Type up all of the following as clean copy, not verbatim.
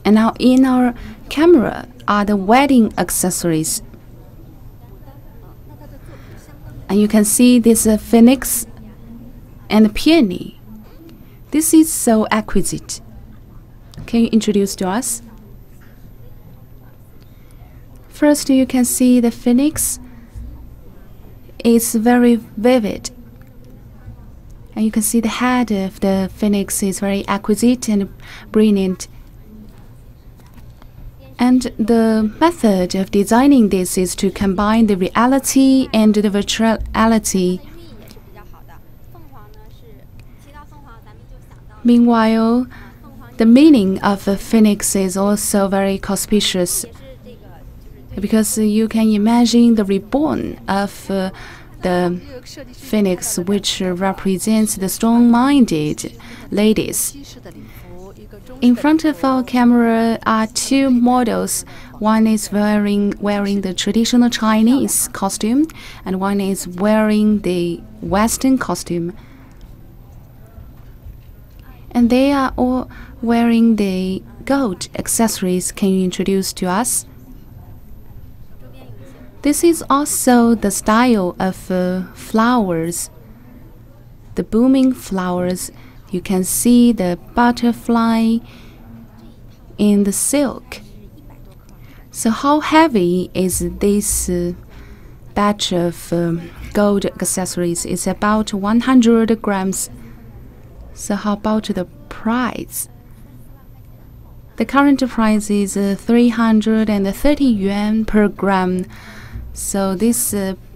And now in our camera are the wedding accessories. And you can see this phoenix and peony. This is so exquisite. Can you introduce to us? First, you can see the phoenix. It's very vivid. And you can see the head of the phoenix is very exquisite and brilliant. And the method of designing this is to combine the reality and the virtuality. Meanwhile, the meaning of a phoenix is also very conspicuous, because you can imagine the reborn of the phoenix, which represents the strong-minded ladies. In front of our camera are two models. One is wearing the traditional Chinese costume, and one is wearing the Western costume. And they are all wearing the gold accessories. Can you introduce to us? This is also the style of flowers, the blooming flowers. You can see the butterfly in the silk. So how heavy is this batch of gold accessories? It's about 100 grams. So how about the price? The current price is 330 yuan per gram. So this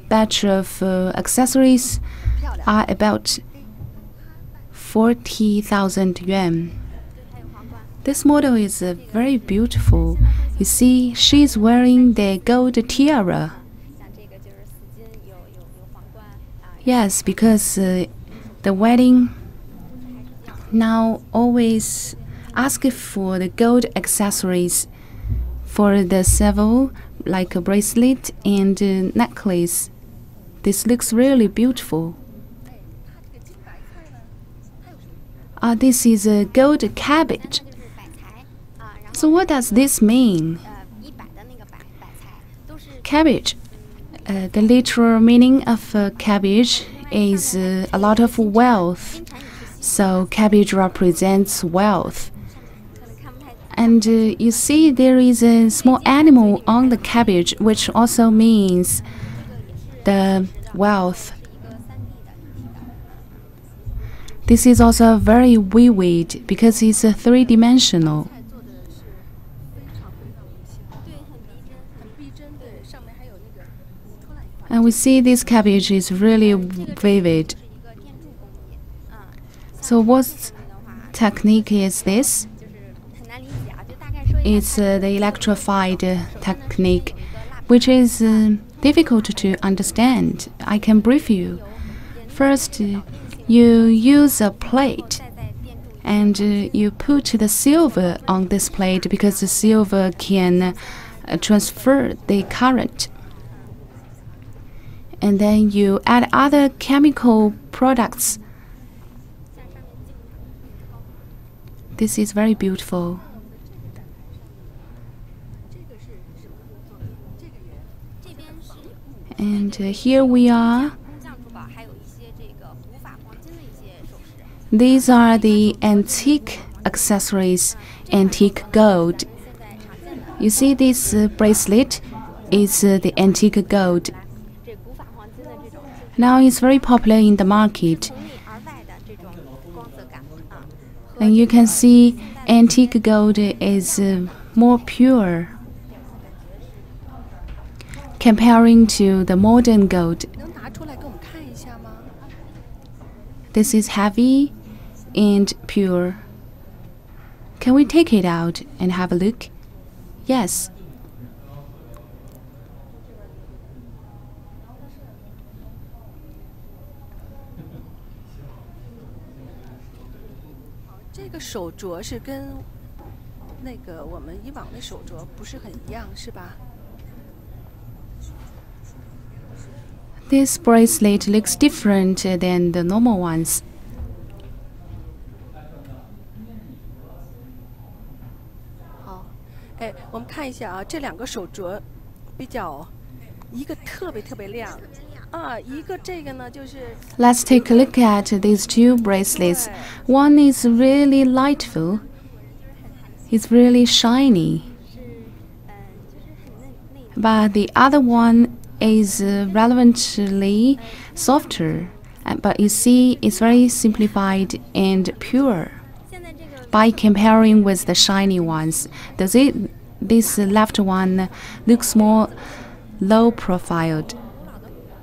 batch of accessories are about 40,000 yuan. This model is very beautiful. You see, she's wearing the gold tiara. Yes, because the wedding now always ask for the gold accessories for the several, like a bracelet and a necklace. This looks really beautiful. This is a gold cabbage. So what does this mean? Cabbage. The literal meaning of cabbage is a lot of wealth. So cabbage represents wealth. And you see there is a small animal on the cabbage, which also means the wealth. This is also very vivid because it's three-dimensional. And we see this cabbage is really vivid. So what technique is this? It's the electrified technique, which is difficult to understand. I can brief you. First, you use a plate and you put the silver on this plate because the silver can transfer the current. And then you add other chemical products. This is very beautiful. And here we are. These are the antique accessories, antique gold. You see this bracelet is the antique gold. Now it's very popular in the market. And you can see antique gold is more pure comparing to the modern gold. This is heavy and pure. Can we take it out and have a look? Yes. This bracelet looks different than the normal ones. 看一下啊，这两个手镯比较，一个特别特别亮。 Let's take a look at these two bracelets. One is really lightful. It's really shiny. But the other one is relevantly softer. But you see, it's very simplified and pure. By comparing with the shiny ones, this left one looks more low-profiled.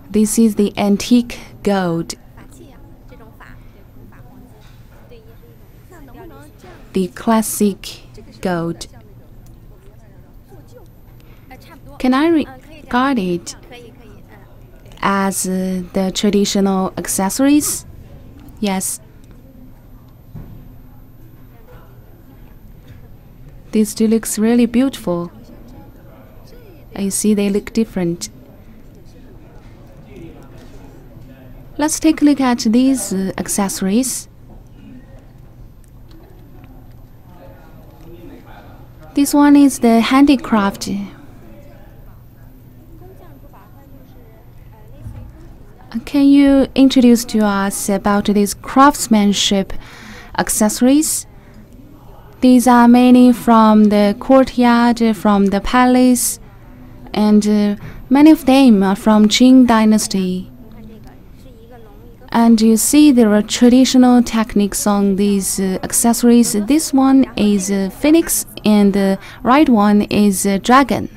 This is the antique gold. The classic gold. Can I regard it as the traditional accessories? Yes. These two looks really beautiful. You see, they look different. Let's take a look at these accessories. This one is the handicraft. Can you introduce to us about these craftsmanship accessories? These are mainly from the courtyard, from the palace, and many of them are from Qing dynasty. And you see there are traditional techniques on these accessories. This one is a phoenix and the right one is a dragon.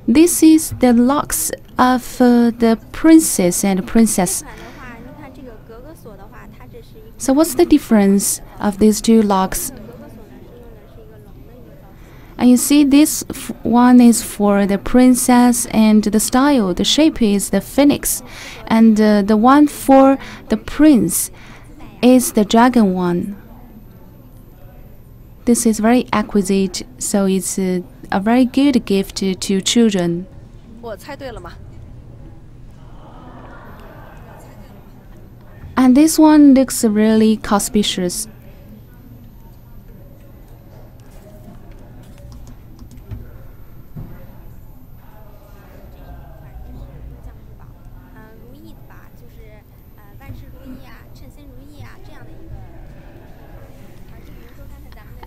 This is the locks of the princess and princess. So what's the difference of these two locks? And you see this one is for the princess and the style, the shape is the phoenix. And the one for the prince is the dragon one. This is very exquisite, so it's a very good gift to children. And this one looks really conspicuous.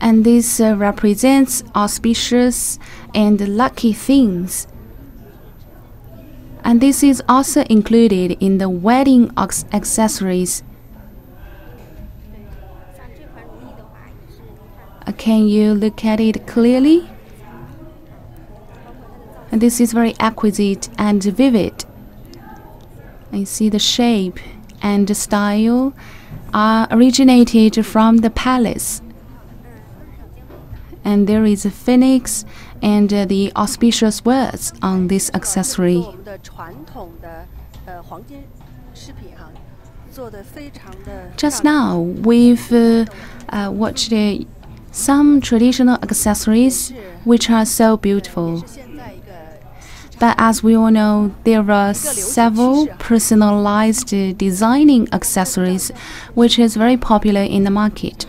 And this represents auspicious and lucky things. And this is also included in the wedding accessories. Can you look at it clearly? And this is very exquisite and vivid. You see the shape and the style are originated from the palace. And there is a phoenix and the auspicious words on this accessory. Just now, we've watched some traditional accessories which are so beautiful. But as we all know, there are several personalized designing accessories which is very popular in the market.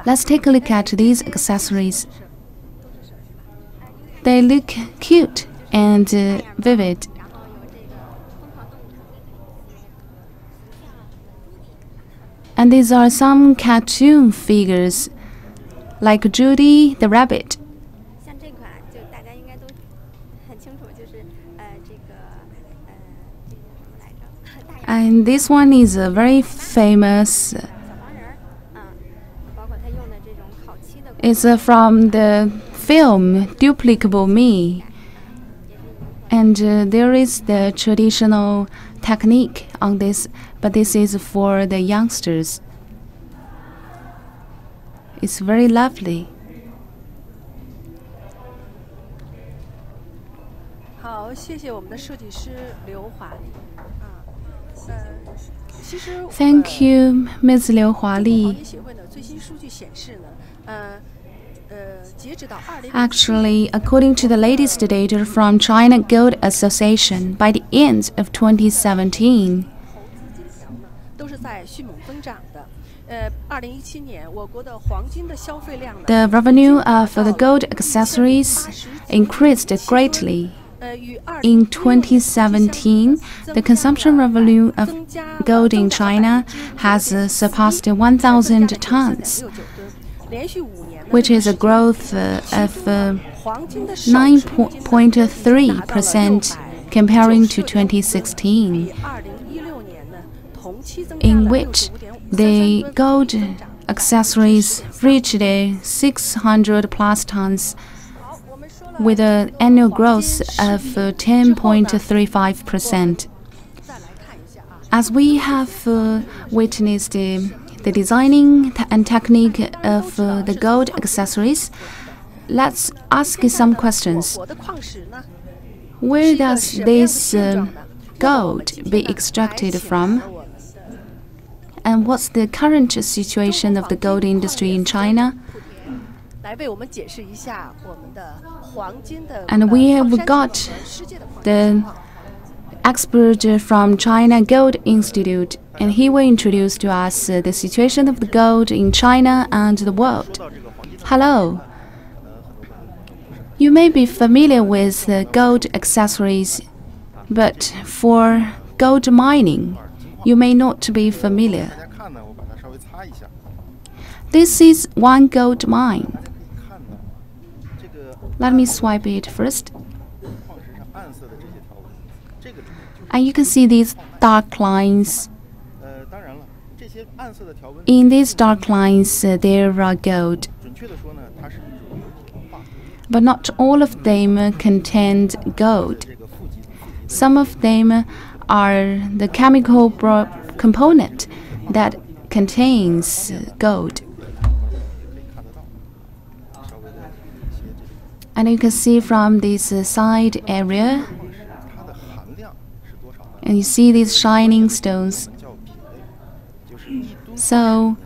Let's take a look at these accessories. They look cute and vivid. And these are some cartoon figures, like Judy the rabbit. And this one is a very famous. It's from the film Duplicable Me. And there is the traditional technique on this, but this is for the youngsters. It's very lovely. Thank you, Ms. Liu Huali. Actually, according to the latest data from China Gold Association, by the end of 2017, The revenue of the gold accessories increased greatly. In 2017, the consumption revenue of gold in China has surpassed 1,000 tons, which is a growth of 9.3% comparing to 2016, in which the gold accessories reached 600 plus tons with an annual growth of 10.35%. As we have witnessed the designing and technique of the gold accessories, let's ask some questions. Where does this gold be extracted from? And what's the current situation of the gold industry in China? And we have got the expert from China Gold Institute, and he will introduce to us the situation of the gold in China and the world. Hello. You may be familiar with gold accessories, but for gold mining, you may not be familiar. This is one gold mine. Let me swipe it first. And you can see these dark lines. In these dark lines, there are gold. But not all of them contain gold. Some of them are the chemical component that contains gold. And you can see from this side area, and you see these shining stones. So,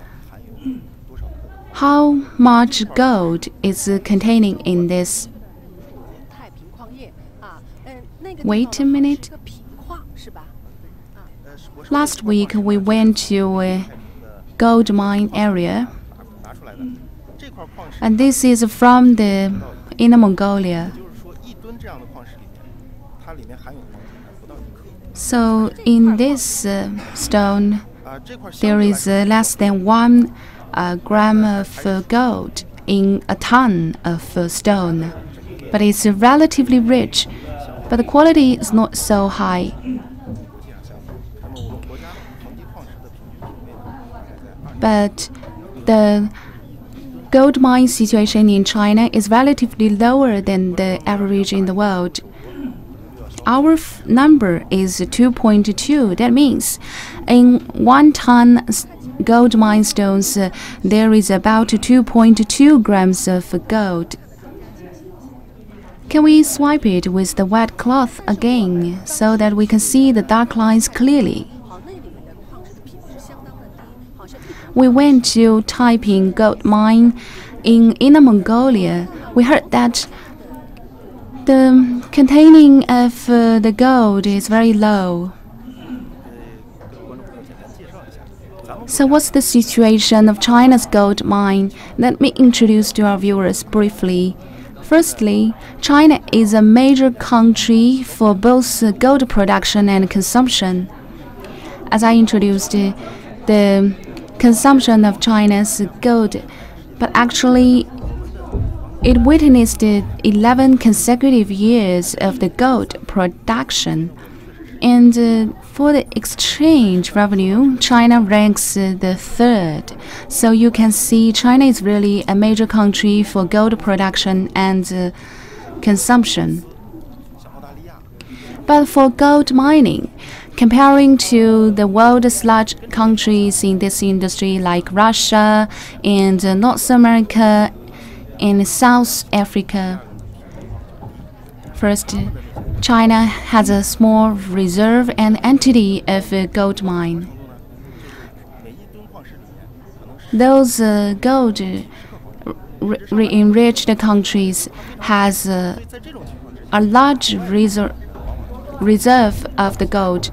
how much gold is containing in this? Wait a minute. Last week we went to a gold mine area, and this is from the Inner Mongolia. So in this stone, there is less than 1 gram of gold in a ton of stone, but it's relatively rich, but the quality is not so high. But the gold mine situation in China is relatively lower than the average in the world. Our number is 2.2. That means in 1 ton gold mine stones, there is about 2.2 grams of gold. Can we swipe it with the wet cloth again so that we can see the dark lines clearly? We went to type in gold mine in Inner Mongolia. We heard that the containing of the gold is very low. So what's the situation of China's gold mine? Let me introduce to our viewers briefly. Firstly, China is a major country for both gold production and consumption. As I introduced, the consumption of China's gold, but actually it witnessed 11 consecutive years of the gold production. And for the exchange revenue, China ranks the 3rd. So you can see China is really a major country for gold production and consumption. But for gold mining, comparing to the world's large countries in this industry like Russia and North America and South Africa, first, China has a small reserve and entity of a gold mine. Those gold enriched countries has a large reserve of the gold.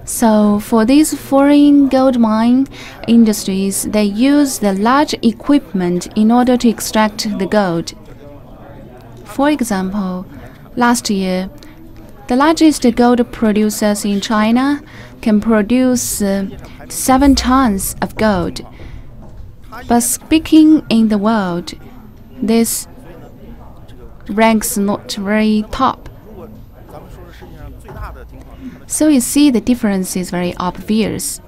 So for these foreign gold mine industries, they use the large equipment in order to extract the gold. For example, last year, the largest gold producers in China can produce 7 tons of gold. But speaking in the world, this ranks not very top. So you see the difference is very obvious.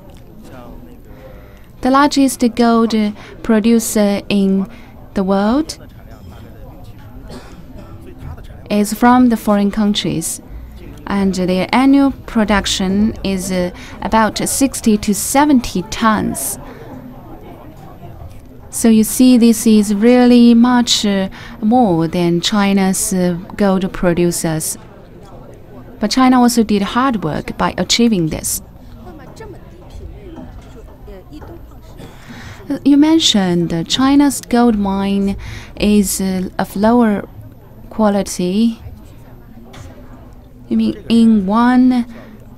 The largest gold producer in the world is from the foreign countries, and their annual production is about 60 to 70 tons. So you see, this is really much more than China's gold producers. But China also did hard work by achieving this. You mentioned China's gold mine is of lower quality. You mean in 1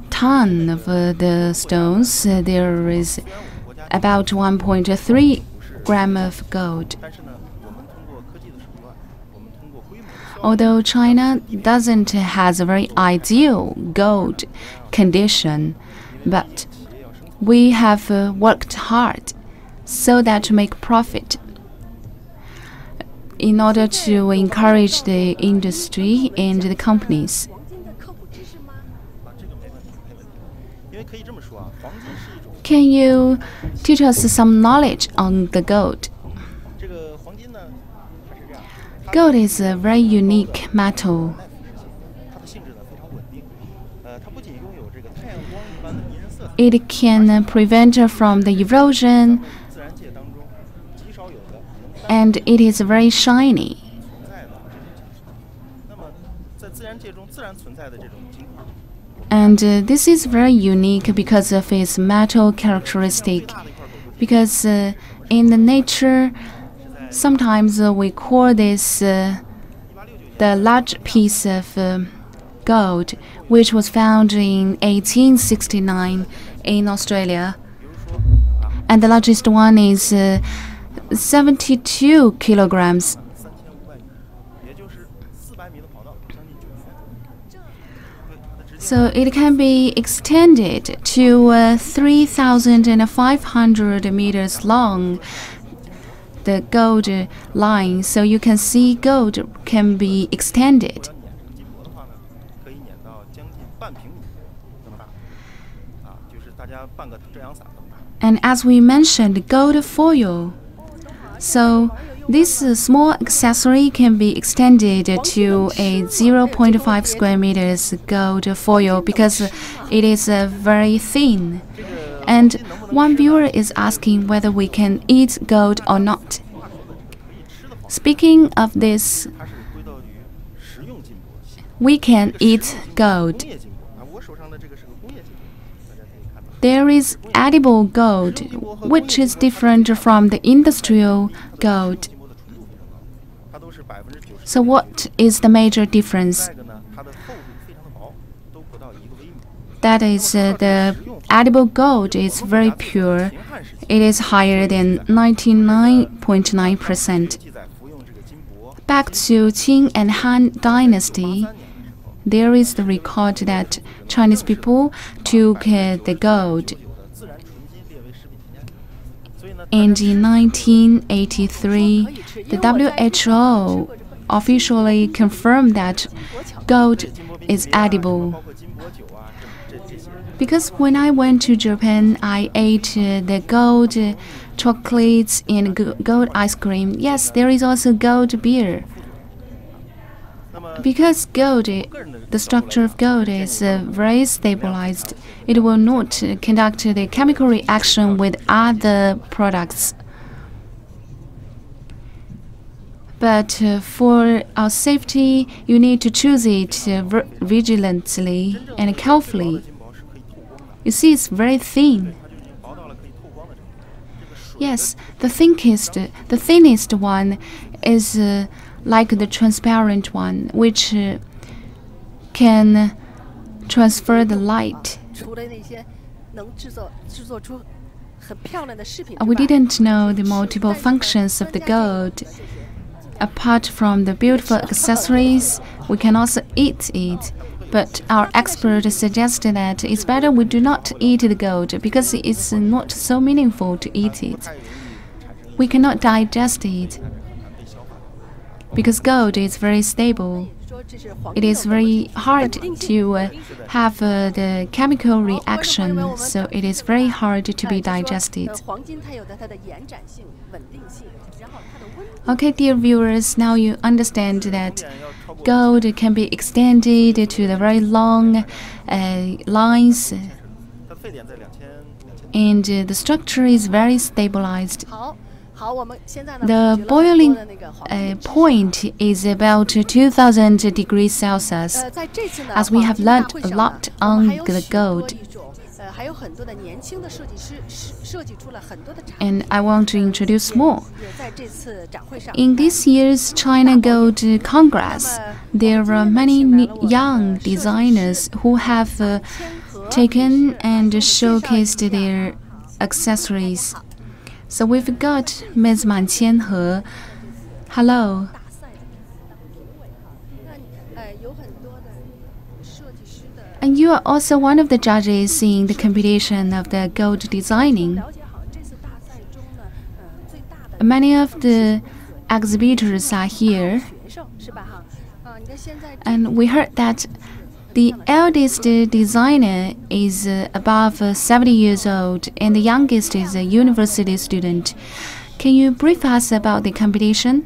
ton of the stones, there is about 1.3 gram of gold. Although China doesn't have a very ideal gold condition, but we have worked hard so that to make profit in order to encourage the industry and the companies. Can you teach us some knowledge on the gold? Gold is a very unique metal. It can prevent from the erosion, and it is very shiny. And this is very unique because of its metal characteristic. Because in the nature, sometimes we call this the large piece of gold, which was found in 1869 in Australia. And the largest one is 72 kilograms. So it can be extended to 3,500 meters long, the gold line, so you can see gold can be extended. And as we mentioned, gold foil. So this small accessory can be extended to a 0.5 square meters gold foil because it is very thin. And one viewer is asking whether we can eat gold or not. Speaking of this, we can eat gold. There is edible gold, which is different from the industrial gold. So what is the major difference? That is, the edible gold is very pure. It is higher than 99.9%. Back to Qing and Han Dynasty, there is the record that Chinese people took the gold. And in 1983, the WHO officially confirmed that gold is edible. Because when I went to Japan, I ate the gold chocolates and gold ice cream. Yes, there is also gold beer. Because gold, the structure of gold is very stabilized, it will not conduct the chemical reaction with other products. But for our safety, you need to choose it vigilantly and carefully. You see, it's very thin. Yes, the thinnest one is like the transparent one, which can transfer the light 除了那些能制作出很漂亮的饰品之 We 外， didn't know the multiple functions of the gold. Apart from the beautiful accessories, we can also eat it. But our expert suggested that it's better we do not eat the gold because it's not so meaningful to eat it. We cannot digest it because gold is very stable. 说这是黄 It 金 is 有的 very hard 稳定性 to have the chemical reaction, so it is very hard to be 就说 digested. 黄金它有它的延展性、稳定性，然后它的温度。 Okay, dear viewers, now you understand that gold can be extended to the very long lines, and the structure is very stabilized. 好，我们现在呢 The 取了很多 boiling 的那个黄金知识 point is about 2000 degrees Celsius. 在这次呢 as we have 黄金大 learned 会 a 上 lot 呢，我们还 on 有 the 许多 gold. 一种还有很多的年轻的设计师设计出了很多的产 And 品。 I want to introduce more. 也在这次展会上。 In this year's China Gold Congress, there are many young designers who have taken and showcased their accessories. So we've got Ms. Man Qianhe. Hello. 有很多的设计师的 And you are also one of the judges in the competition of the gold designing. 了解好，这次大赛中呢，最大的 Many of the exhibitors are here, 学生是吧哈？你看现在 and we heard that the eldest designer is above 70 years old, and the youngest is a university student. Can you brief us about the competition?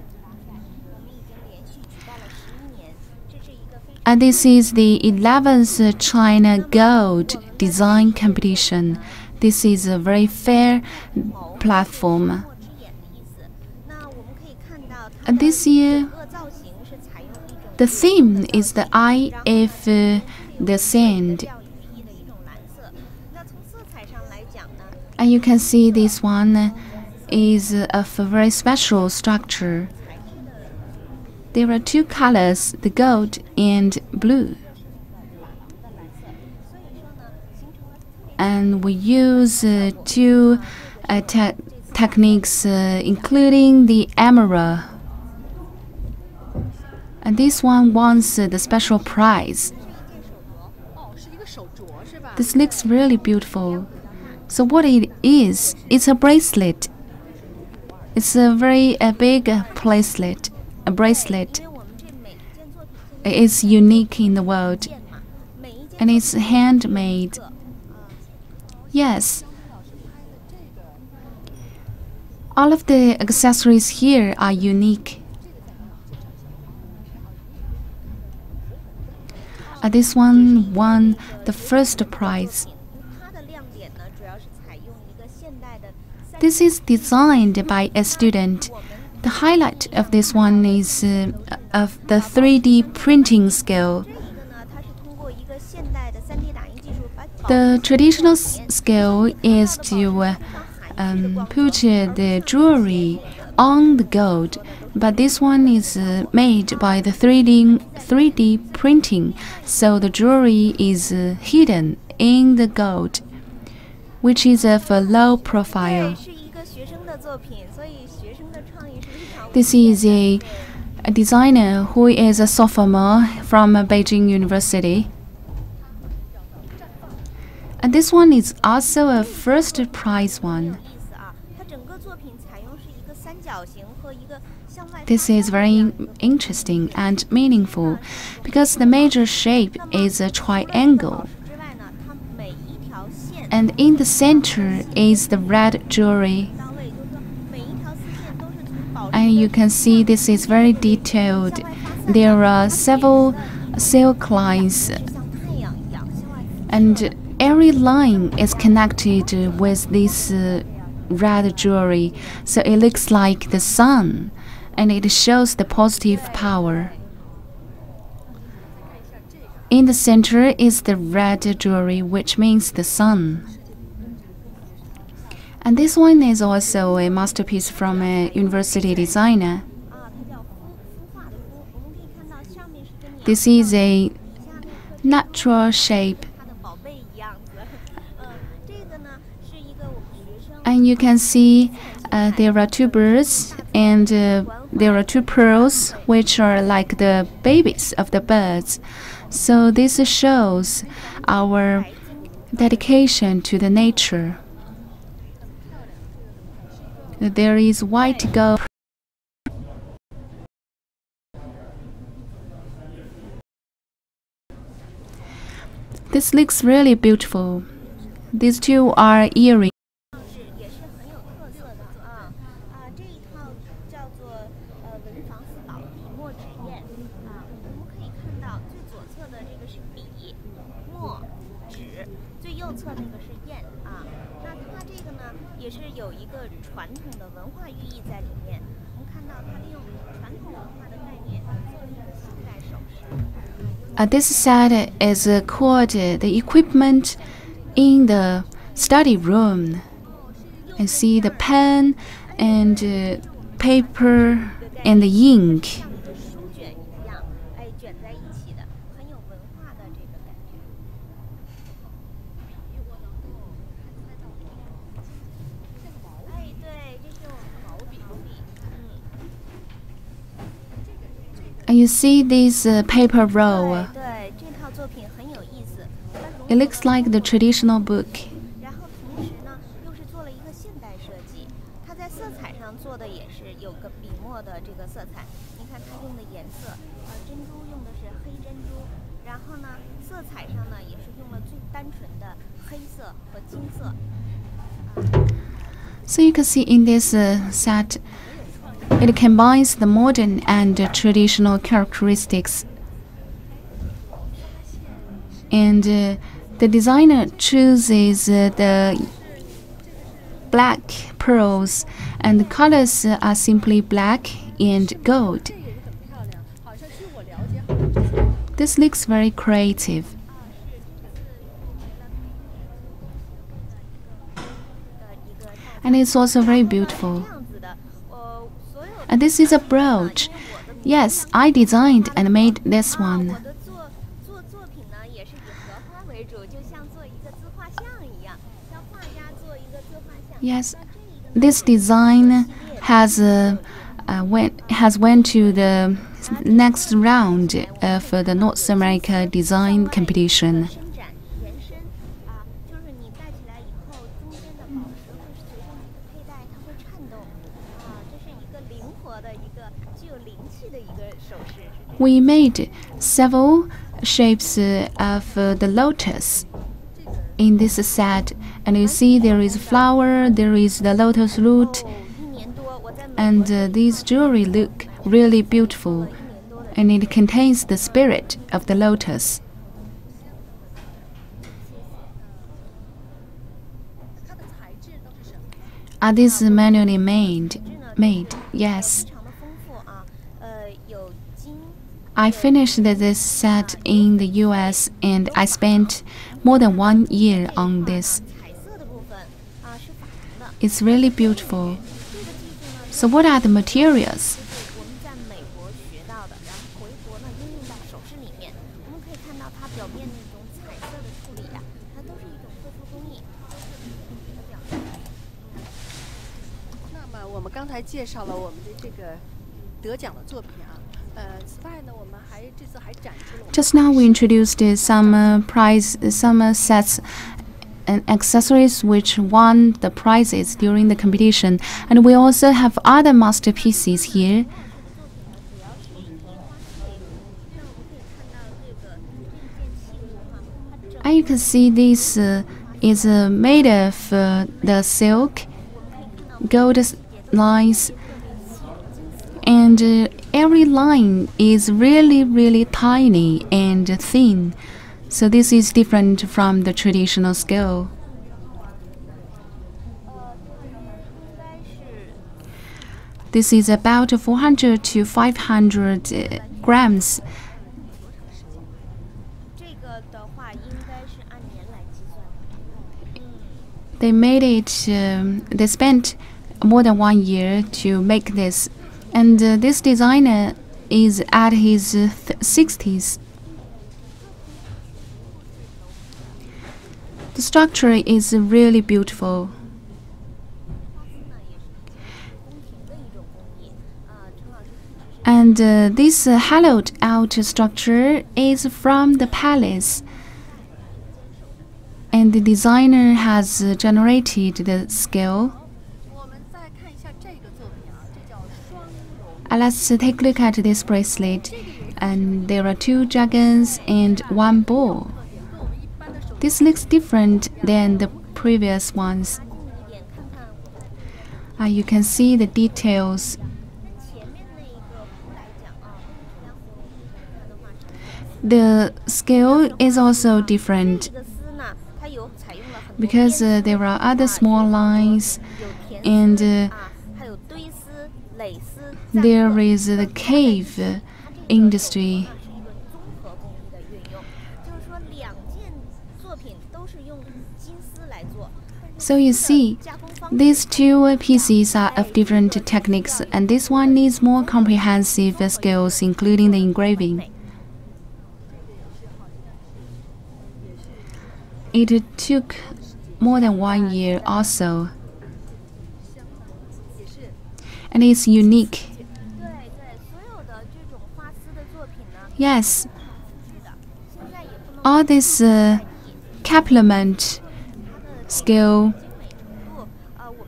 And this is the 11th China Gold Design Competition. This is a very fair platform. And this year, the theme is the eye of the sand. And you can see this one is of a very special structure. There are two colors, the gold and blue. And we use two techniques, including the emerald. And this one wants the special prize. 是一个手镯是吧？ This looks really beautiful. So what it is, it's a bracelet. It's a very big bracelet. A bracelet. It is unique in the world, and it's handmade. Yes. All of the accessories here are unique. This one won the first prize. This is designed by a student. The highlight of this one is of the 3D printing skill. The traditional skill is to put the jewelry on the gold, but this one is made by the 3D printing, so the jewelry is hidden in the gold, which is of a low profile. This is a designer who is a sophomore from Beijing University. And this one is also a first prize one. This is very interesting and meaningful because the major shape is a triangle. And in the center is the red jewelry. And you can see this is very detailed. There are several silk lines, and every line is connected with this red jewelry, so it looks like the sun, and it shows the positive power. In the center is the red jewelry, which means the sun. And this one is also a masterpiece from a university designer. This is a natural shape. And you can see there are two birds, and there are two pearls, which are like the babies of the birds. So this shows our dedication to the nature. There is white gold. This looks really beautiful. These two are earrings. This set is called the equipment in the study room. And see the pen and paper and the ink. And you see this paper roll. It looks like the traditional book. So you can see in this set, it combines the modern and traditional characteristics. And the designer chooses the black pearls, and the colors are simply black and gold. This looks very creative. And it's also very beautiful. And this is a brooch. Yes, I designed and made this one. Yes, this design has went to the next round of the North America design competition. We made several shapes of the lotus in this set, and you see there is flower, there is the lotus root, and these jewelry look really beautiful, and it contains the spirit of the lotus. Are these manually made? Yes. I finished this set in the US, and I spent more than 1 year on this. It's really beautiful. So what are the materials? Just now we introduced some sets and accessories which won the prizes during the competition, and we also have other masterpieces here. And you can see this is made of the silk, gold lines, and every line is really tiny and thin. So this is different from the traditional scale. This is about 400 to 500 grams. They made it, they spent more than 1 year to make this. And this designer is at his 60s. The structure is really beautiful. And this hollowed out structure is from the palace. And the designer has generated the scale. Let's take a look at this bracelet. And there are 2 dragons and 1 bull. This looks different than the previous ones. You can see the details. The scale is also different because there are other small lines, and there is the cave industry. So you see, these 2 pieces are of different techniques, and this one needs more comprehensive skills, including the engraving. It took more than 1 year also, and it's unique. Yes, all this capillament scale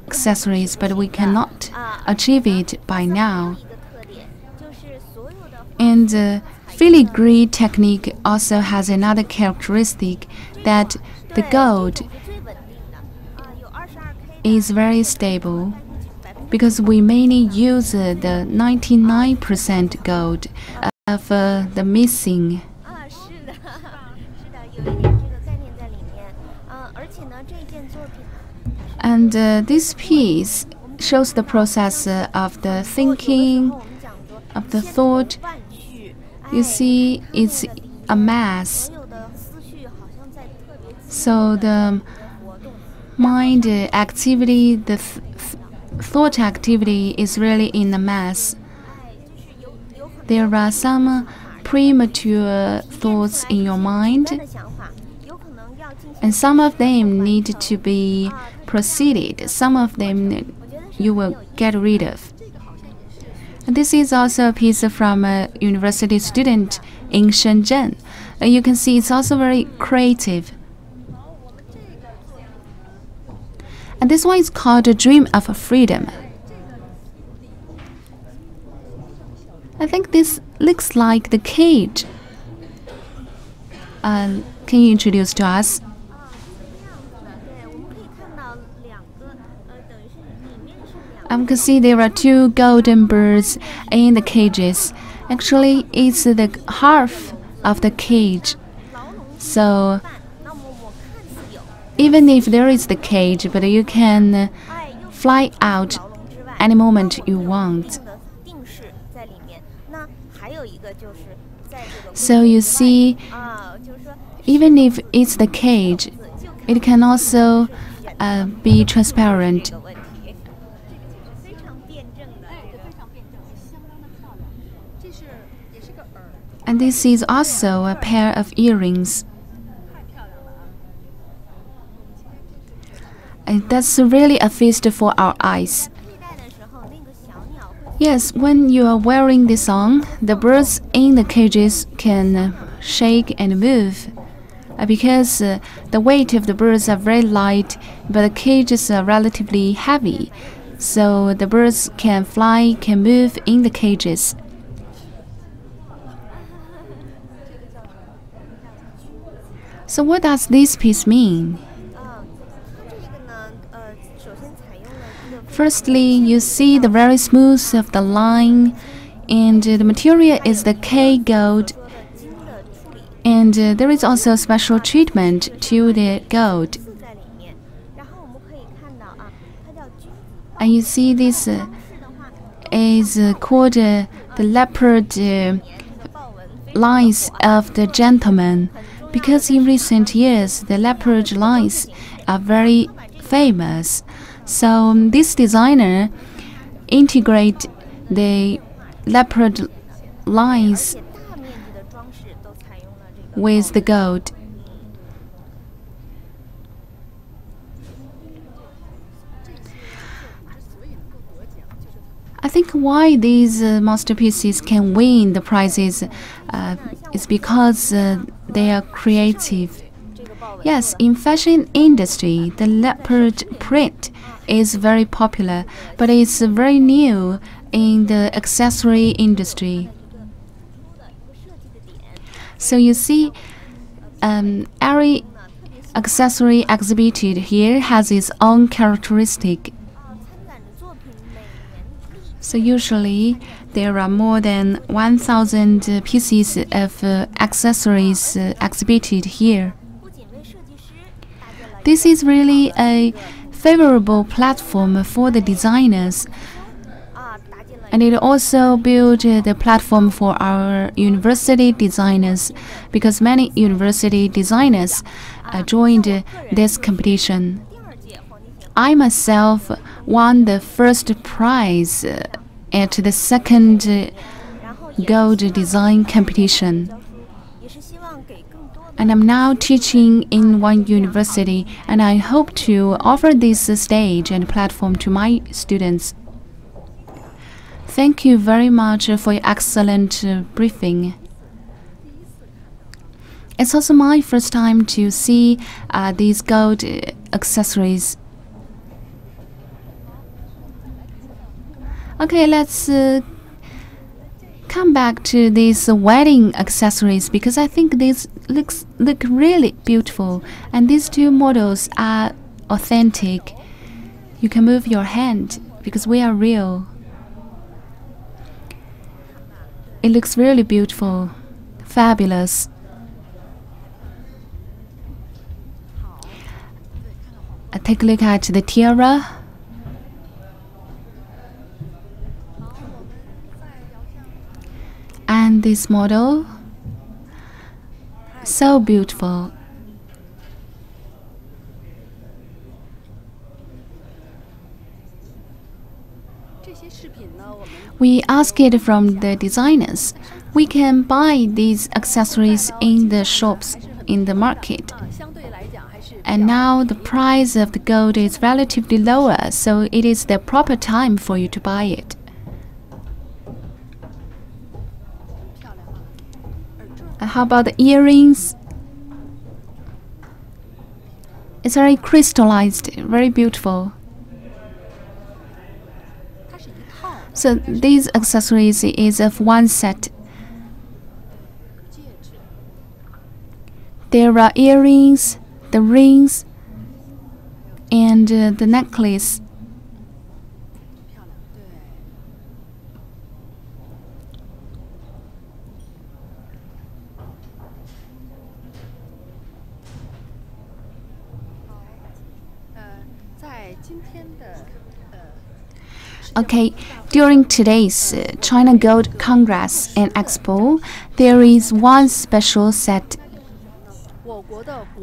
accessories, but we cannot achieve it by now. And filigree technique also has another characteristic, that the gold is very stable, because we mainly use the 99% gold of the missing. And this piece shows the process of the thinking, of the thought. You see, it's a mass. So the mind activity, the thought activity is really in a mass. There are some premature thoughts in your mind, and some of them need to be proceeded. Some of them you will get rid of. And this is also a piece from a university student in Shenzhen. You can see it's also very creative. And this one is called A Dream of Freedom. I think this looks like the cage. Can you introduce to us? You can see there are 2 golden birds in the cages. Actually, it's the half of the cage. So even if there is the cage, but you can fly out any moment you want. So you see, even if it's the cage, it can also be transparent. And this is also a pair of earrings. And that's really a feast for our eyes. Yes, when you are wearing this on, the birds in the cages can shake and move. Because the weight of the birds are very light, but the cages are relatively heavy. So the birds can fly, can move in the cages. So what does this piece mean? Firstly, you see the very smooth of the line, and the material is the K gold. And there is also special treatment to the gold. And you see this is called the leopard lines of the gentleman, because in recent years the leopard lines are very famous. So this designer integrate the leopard lines with the gold. I think why these masterpieces can win the prizes is because they are creative. Yes, in fashion industry, the leopard print is very popular, but it's very new in the accessory industry. So you see, every accessory exhibited here has its own characteristic. So usually there are more than 1,000 pieces of accessories exhibited here. This is really a favorable platform for the designers, and it also built the platform for our university designers, because many university designers joined this competition. I myself won the first prize at the second gold design competition. And I'm now teaching in one university, and I hope to offer this stage and platform to my students. Thank you very much for your excellent briefing. It's also my first time to see these gold accessories. Okay, let's come back to these wedding accessories, because I think these look really beautiful, and these two models are authentic. You can move your hand because we are real. It looks really beautiful, fabulous. Take a look at the tiara. And this model, so beautiful. We ask it from the designers. We can buy these accessories in the shops in the market. And now the price of the gold is relatively lower, so it is the proper time for you to buy it. How about the earrings? It's very crystallized, very beautiful. So these accessories is of one set. There are earrings, the rings, and the necklace. Okay, during today's China Gold Congress and Expo, there is one special set.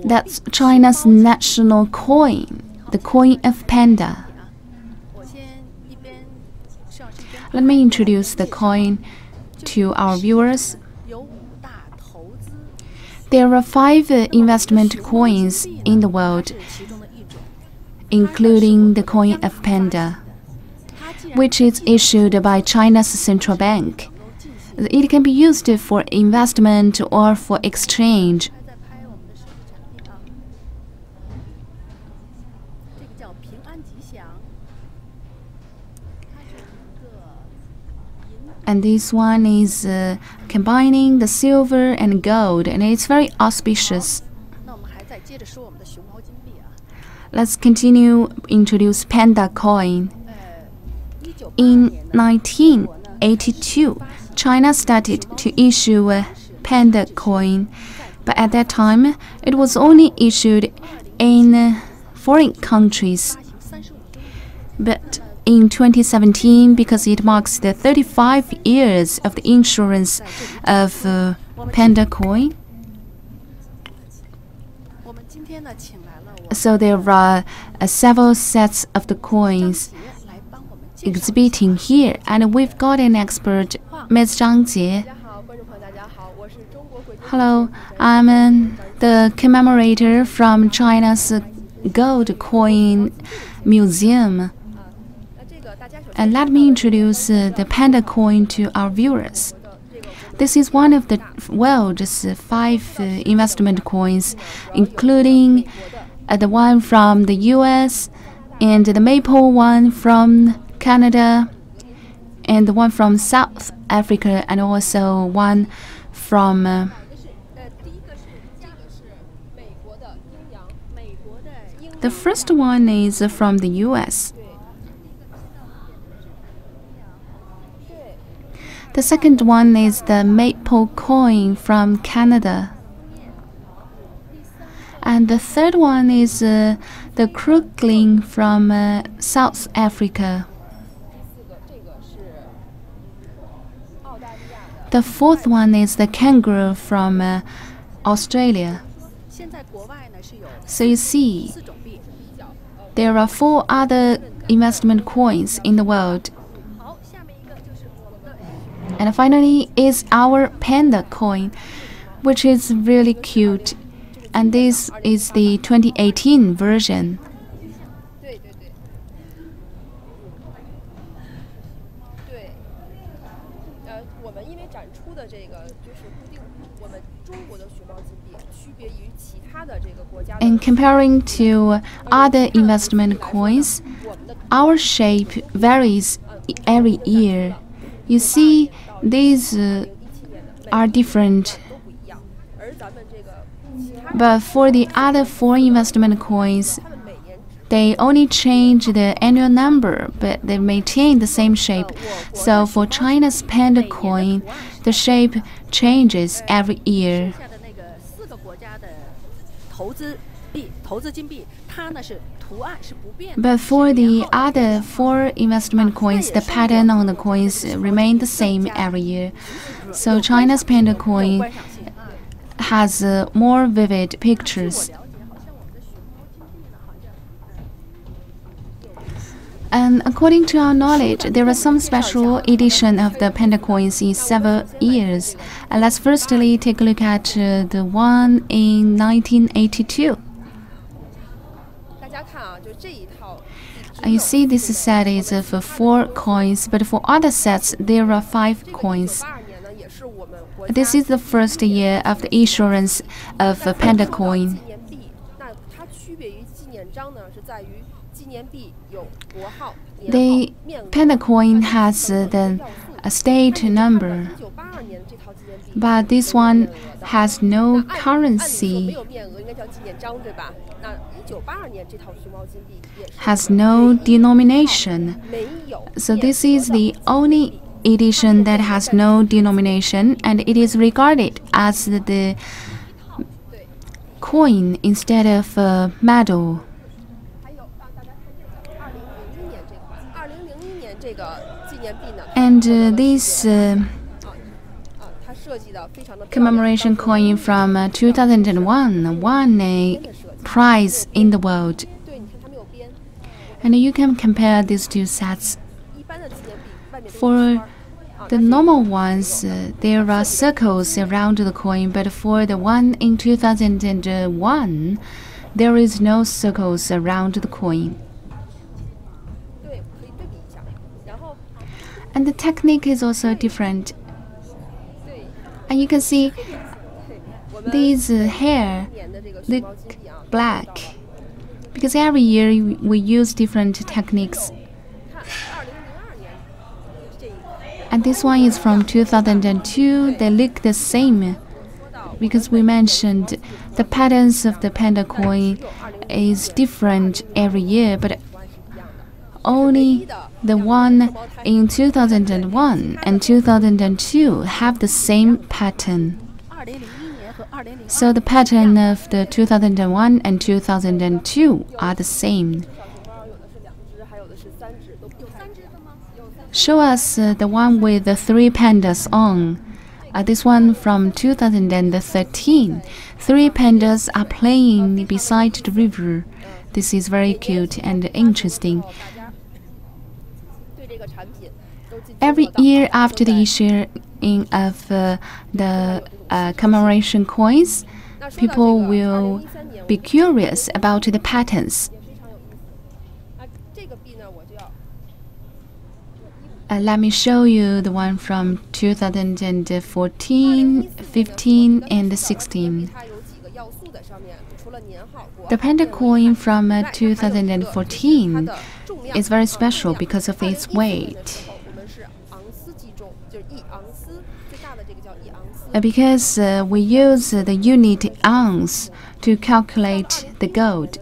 That's China's national coin, the coin of Panda. Let me introduce the coin to our viewers. There are 5 investment coins in the world, including the coin of Panda, which is issued by China's central bank. It can be used for investment or for exchange. And this one is combining the silver and gold, and it's very auspicious. Let's continue introduce Panda Coin. In 1982, China started to issue a Panda Coin, but at that time, it was only issued in foreign countries. But in 2017, because it marks the 35 years of the issuance of Panda Coin, so there are several sets of the coins exhibiting here, and we've got an expert, Ms. Zhang Jie. Hello, I'm the commemorator from China's Gold Coin Museum. And let me introduce the Panda Coin to our viewers. This is one of the world's 5 investment coins, including the one from the US, and the maple one from Canada, and the one from South Africa, and also one from the first one is from the US. The second one is the maple coin from Canada. And the third one is the crookling from South Africa. The fourth one is the kangaroo from Australia. So you see, there are 4 other investment coins in the world. And finally is our Panda Coin, which is really cute. And this is the 2018 version. And comparing to other investment coins, our shape varies every year. You see, these are different. But for the other 4 investment coins, they only change the annual number, but they maintain the same shape. So for China's Panda Coin, the shape changes every year. But for the other 4 investment coins, the pattern on the coins remain the same every year. So China's Panda Coin has more vivid pictures. And according to our knowledge, there are some special edition of the Panda Coins in several years. And let's firstly take a look at the one in 1982. You see, this set is for 4 coins, but for other sets, there are 5 coins. This is the first year of the issuance of a Panda Coin. The Panda Coin has the state number, but this one has no currency, has no denomination. So this is the only edition that has no denomination, and it is regarded as the coin instead of a medal. And this commemoration coin from 2001 won a prize in the world. And you can compare these 2 sets. For the normal ones, there are circles around the coin, but for the one in 2001, there is no circles around the coin. And the technique is also different. And you can see these hair look black, because every year we use different techniques. And this one is from 2002. They look the same, because we mentioned the patterns of the Panda Coin is different every year, but only the one in 2001 and 2002 have the same pattern. So the pattern of the 2001 and 2002 are the same. Show us the one with the 3 pandas on. This one from 2013. 3 pandas are playing beside the river. This is very cute and interesting. Every year after the issuing of the commemoration coins, people will be curious about the patterns. Let me show you the one from 2014, 15, and 16. The Panda Coin from 2014 is very special because of its weight. Because we use the unit ounce to calculate the gold.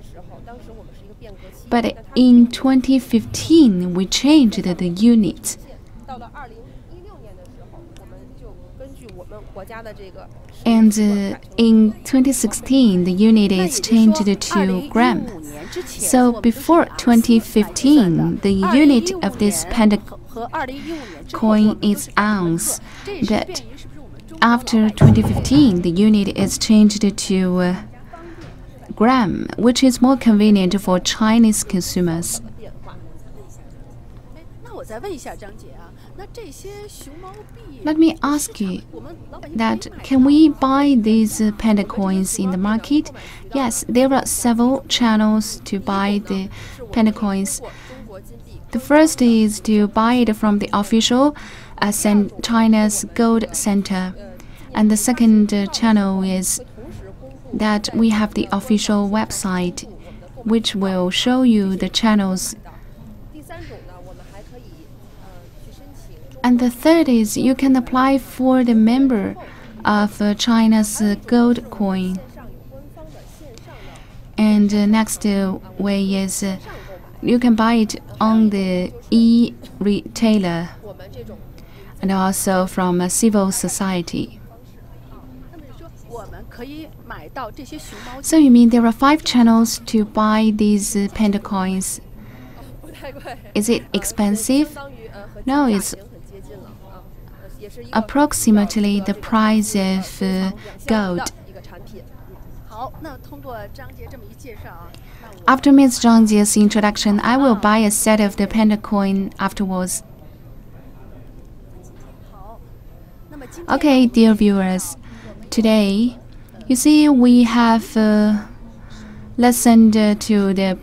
But in 2015, we changed the unit. And in 2016, the unit is changed to gram. So before 2015, the unit of this Panda coin is ounce. But after 2015, the unit is changed to gram, which is more convenient for Chinese consumers. Let me ask you that can we buy these Panda coins in the market? Yes, there are several channels to buy the Panda coins. The first is to buy it from the official China's Gold Center. And the second channel is that we have the official website, which will show you the channels. And the third is you can apply for the member of China's gold coin. And next way is you can buy it on the e-retailer and also from civil society. So you mean there are 5 channels to buy these Panda coins? Is it expensive? No, it's approximately the price of gold. After Ms. Zhang Jie's introduction, I will buy a set of the Panda coin afterwards. Okay, dear viewers, today, you see, we have listened to the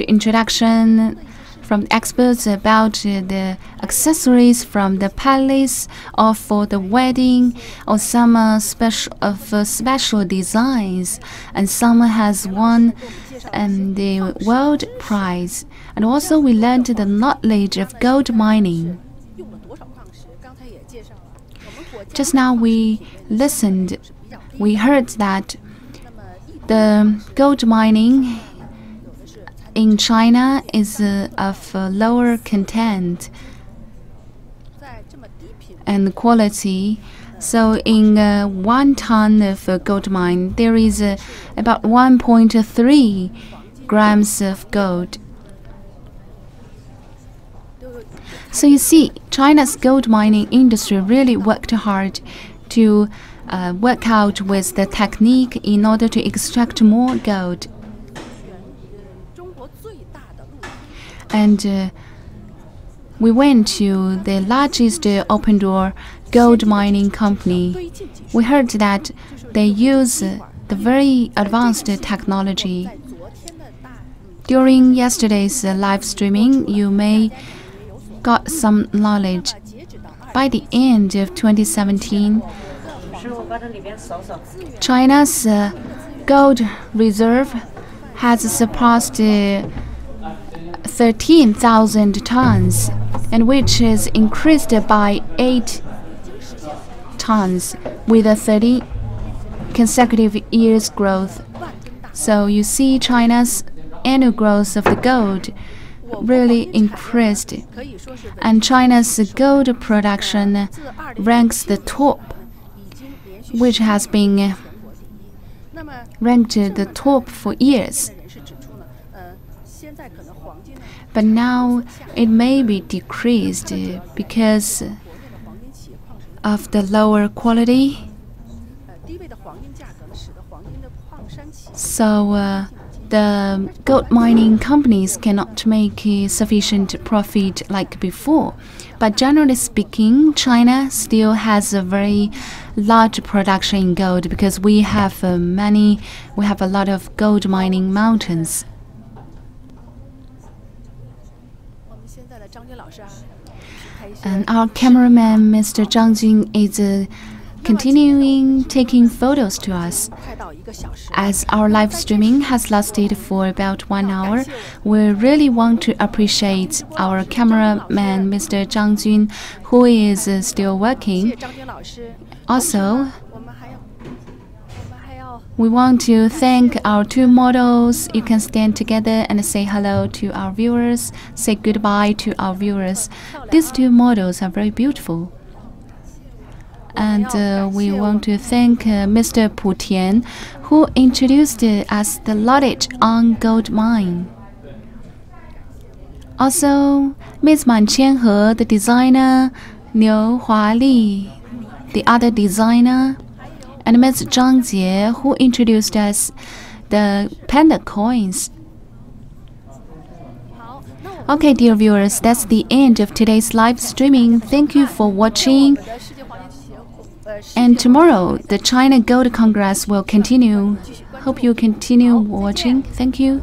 introduction from experts about the accessories from the palace or for the wedding, or some special designs, and some has won the world prize. And also we learned the knowledge of gold mining. Just now we listened, we heard that the gold mining in China is of lower content and quality. So in 1 ton of gold mine, there is about 1.3 grams of gold. So you see, China's gold mining industry really worked hard to work out with the technique in order to extract more gold. And we went to the largest open-door gold mining company. We heard that they use the very advanced technology. During yesterday's live streaming, you may got some knowledge. By the end of 2017, China's gold reserve has surpassed 13,000 tons, and which is increased by 8 tons with a 30 consecutive years growth. So you see, China's annual growth of the gold really increased, and China's gold production ranks the top, which has been ranked the top for years. But now it may be decreased because of the lower quality. So the gold mining companies cannot make sufficient profit like before. But generally speaking, China still has a very large production in gold because we have a lot of gold mining mountains. And our cameraman, Mr. Zhang Jun, is continuing taking photos to us. As our live streaming has lasted for about 1 hour, we really want to appreciate our cameraman, Mr. Zhang Jun, who is still working. Also, we want to thank our 2 models. You can stand together and say hello to our viewers, say goodbye to our viewers. These 2 models are very beautiful. And we want to thank Mr. Pu Tian, who introduced us the knowledge on gold mine. Also, Ms. Man Qianhe, the designer, Liu Huali, the other designer, and Ms. Zhang Jie, who introduced us the Panda Coins. Okay, dear viewers, that's the end of today's live streaming. Thank you for watching. And tomorrow, the China Gold Congress will continue. Hope you continue watching. Thank you.